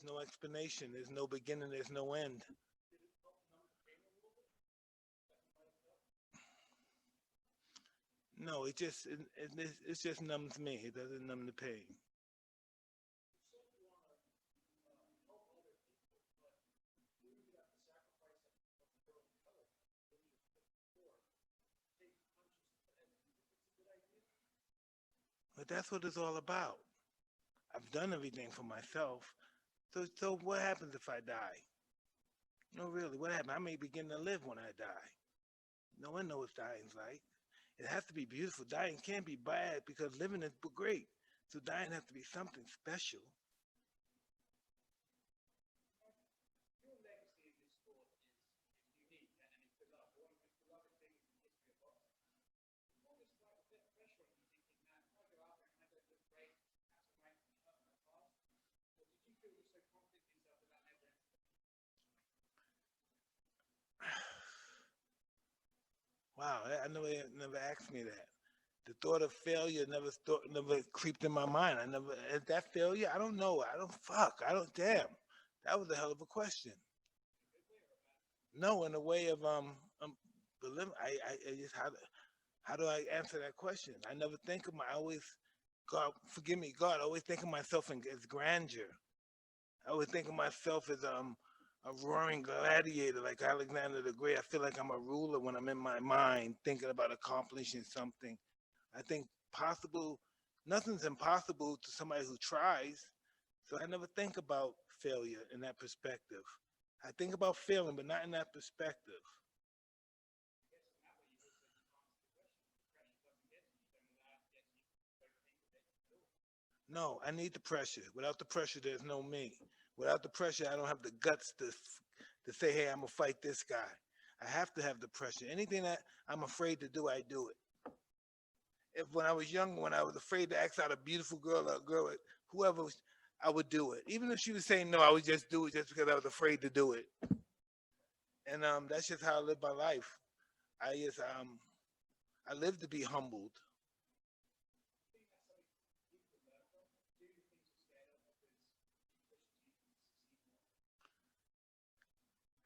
There's no explanation. There's no beginning. There's no end. No, it just numbs me. It doesn't numb the pain. But that's what it's all about. I've done everything for myself. So what happens if I die? No, really, what happens? I may begin to live when I die. No one knows what dying's like. It has to be beautiful. Dying can't be bad because living is great. So dying has to be something special. Wow, I never asked me that. The thought of failure never creeped in my mind. I never is that failure. I don't know. I don't fuck. I don't damn. That was a hell of a question. No, in a way of I just how do I answer that question? I never think of my. I always God forgive me, God. I always think of myself as grandeur. I always think of myself as a roaring gladiator like Alexander the Great. I feel like I'm a ruler when I'm in my mind thinking about accomplishing something. I think possible, nothing's impossible to somebody who tries. So I never think about failure in that perspective. I think about failing, but not in that perspective. No, I need the pressure. Without the pressure, there's no me. Without the pressure, I don't have the guts to say, hey, I'm gonna fight this guy. I have to have the pressure. Anything that I'm afraid to do, I do it. If when I was young, when I was afraid to ask out a beautiful girl or a girl, whoever, I would do it. Even if she was saying no, I would just do it just because I was afraid to do it. And that's just how I live my life. I just I live to be humbled.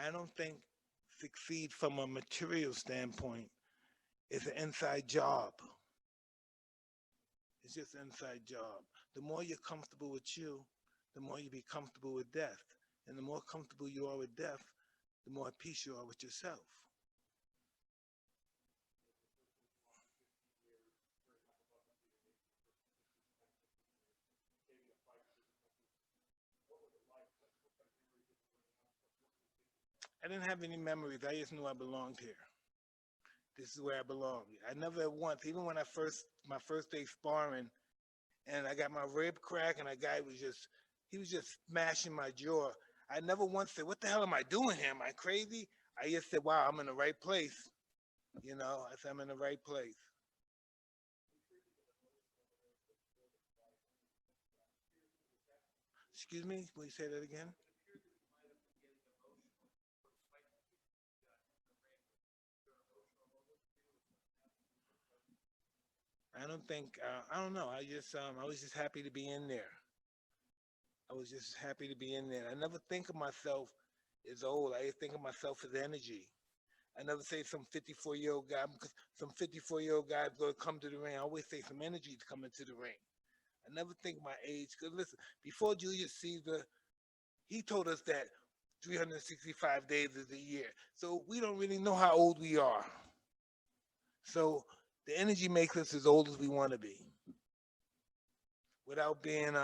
I don't think succeed from a material standpoint is an inside job. It's just an inside job. The more you're comfortable with you, the more you be comfortable with death. And the more comfortable you are with death, the more at peace you are with yourself. I didn't have any memories. I just knew I belonged here. This is where I belong. I never once, even when my first day sparring, and I got my rib crack, and a guy he was just smashing my jaw. I never once said, "What the hell am I doing here? Am I crazy?" I just said, "Wow, I'm in the right place." You know, I said, "I'm in the right place." Excuse me, will you say that again? I don't think I don't know. I was just happy to be in there. I was just happy to be in there. I never think of myself as old. I think of myself as energy. I never say some 54-year-old guy because some 54-year-old guy is going to come to the ring. I always say some energy is coming to the ring. I never think my age. Because listen, before Julius Caesar, he told us that 365 days is a year. So we don't really know how old we are. So the energy makes us as old as we want to be without being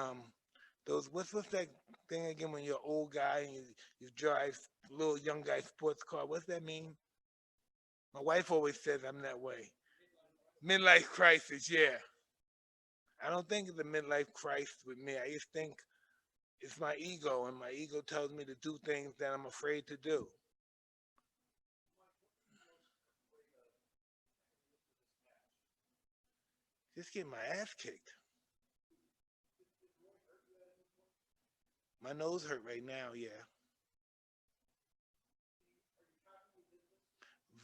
those what's that thing again when you're an old guy and you drive little young guy sports car. What's that mean? My wife always says I'm that way. Midlife crisis, yeah. I don't think it's a midlife crisis with me. I just think it's my ego, and my ego tells me to do things that I'm afraid to do. Just getting my ass kicked. My nose hurt right now, yeah.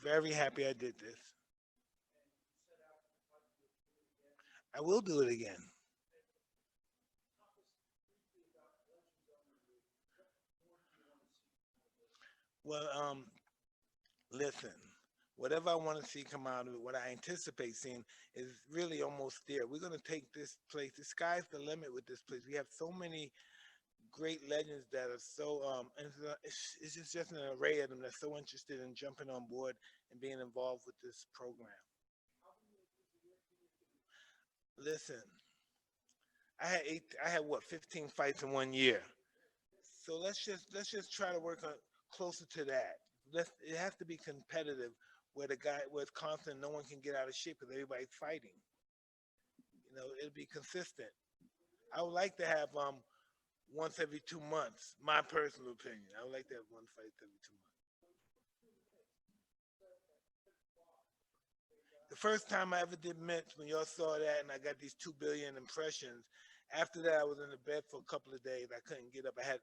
Very happy I did this. I will do it again. Well, listen, whatever I want to see come out of it, what I anticipate seeing is really almost there. We're going to take this place. The sky's the limit with this place. We have so many great legends that are so and it's just an array of them that's so interested in jumping on board and being involved with this program. Listen, I had what 15 fights in 1 year. So let's just try to work on closer to that. It has to be competitive where the guy where it's constant, no one can get out of shape because everybody's fighting. It'll be consistent. I would like to have once every 2 months. My personal opinion. I would like to have one fight every 2 months. The first time I ever did mitts, when y'all saw that, and I got these 2 billion impressions. After that, I was in the bed for a couple of days. I couldn't get up. I had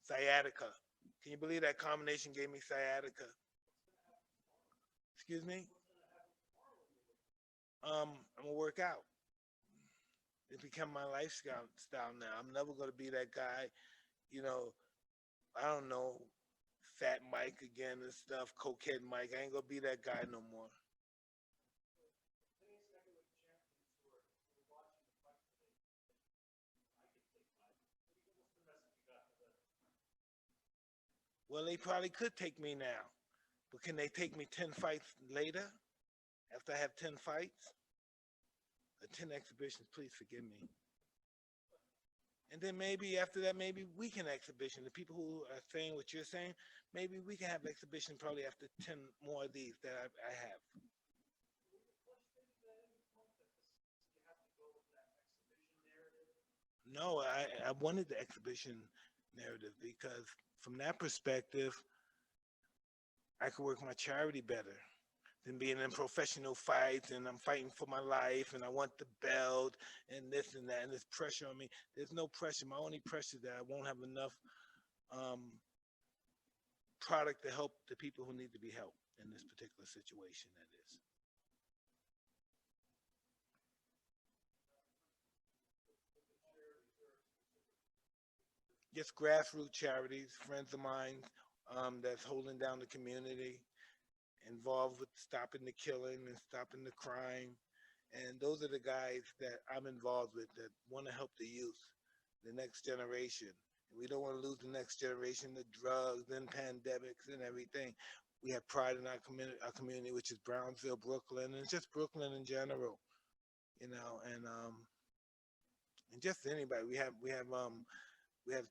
sciatica. Can you believe that combination gave me sciatica? Excuse me. I'm gonna work out. It become my lifestyle now. I'm never gonna be that guy. You know, I don't know, Fat Mike again and stuff, cokehead Mike. I ain't gonna be that guy no more. Well, they probably could take me now, but can they take me 10 fights later after I have 10 fights or 10 exhibitions? Please forgive me. And then maybe after that, maybe we can exhibition. The people who are saying what you're saying, maybe we can have exhibition probably after 10 more of these that I have. No, I wanted the exhibition narrative because from that perspective, I could work my charity better than being in professional fights and I'm fighting for my life and I want the belt and this and that and there's pressure on me. There's no pressure. My only pressure is that I won't have enough um, product to help the people who need to be helped in this particular situation. That is just grassroots charities, friends of mine that's holding down the community, involved with stopping the killing and stopping the crime. And those are the guys that I'm involved with that want to help the youth, the next generation. We don't want to lose the next generation to drugs and pandemics and everything. We have pride in our community, which is Brownsville, Brooklyn, and just Brooklyn in general, and just anybody. We have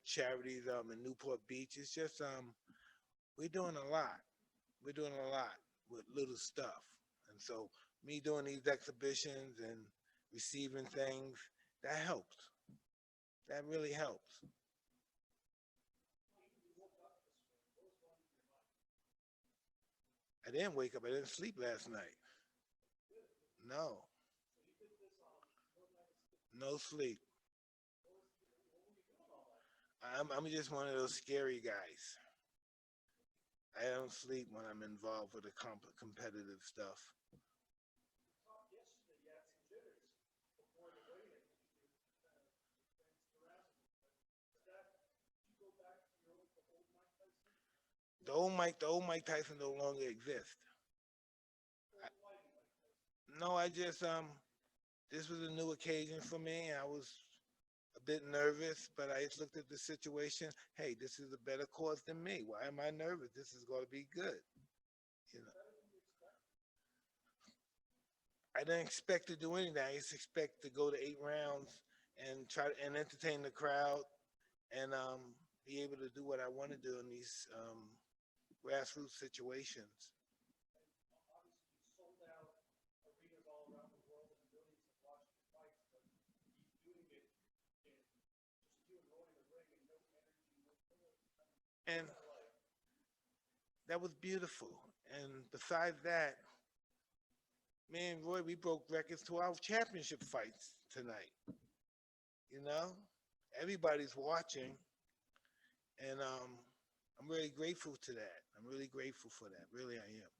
charities in Newport Beach. It's just we're doing a lot. We're doing a lot with little stuff. And so me doing these exhibitions and receiving things, that helps. That really helps. I didn't wake up. I didn't sleep last night. No, no sleep. I'm just one of those scary guys. I don't sleep when I'm involved with the competitive stuff. The old Mike Tyson no longer exists. I, no, I just this was a new occasion for me. I was a bit nervous, but I just looked at the situation. Hey, this is a better cause than me. Why am I nervous? This is going to be good. You know, I didn't expect to do anything. I just expect to go to 8 rounds and try to and entertain the crowd and be able to do what I want to do in these grassroots situations. And that was beautiful. And besides that, me and Roy, we broke records to our championship fights tonight. You know, everybody's watching, and I'm really grateful to that. I'm really grateful for that. Really, I am.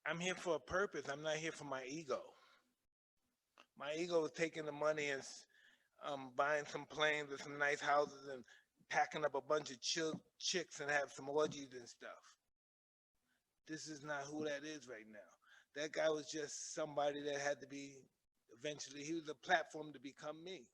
I'm here for a purpose. I'm not here for my ego. My ego is taking the money and buying some planes and some nice houses and packing up a bunch of chicks and have some orgies and stuff. This is not who that is right now. That guy was just somebody that had to be eventually. He was a platform to become me.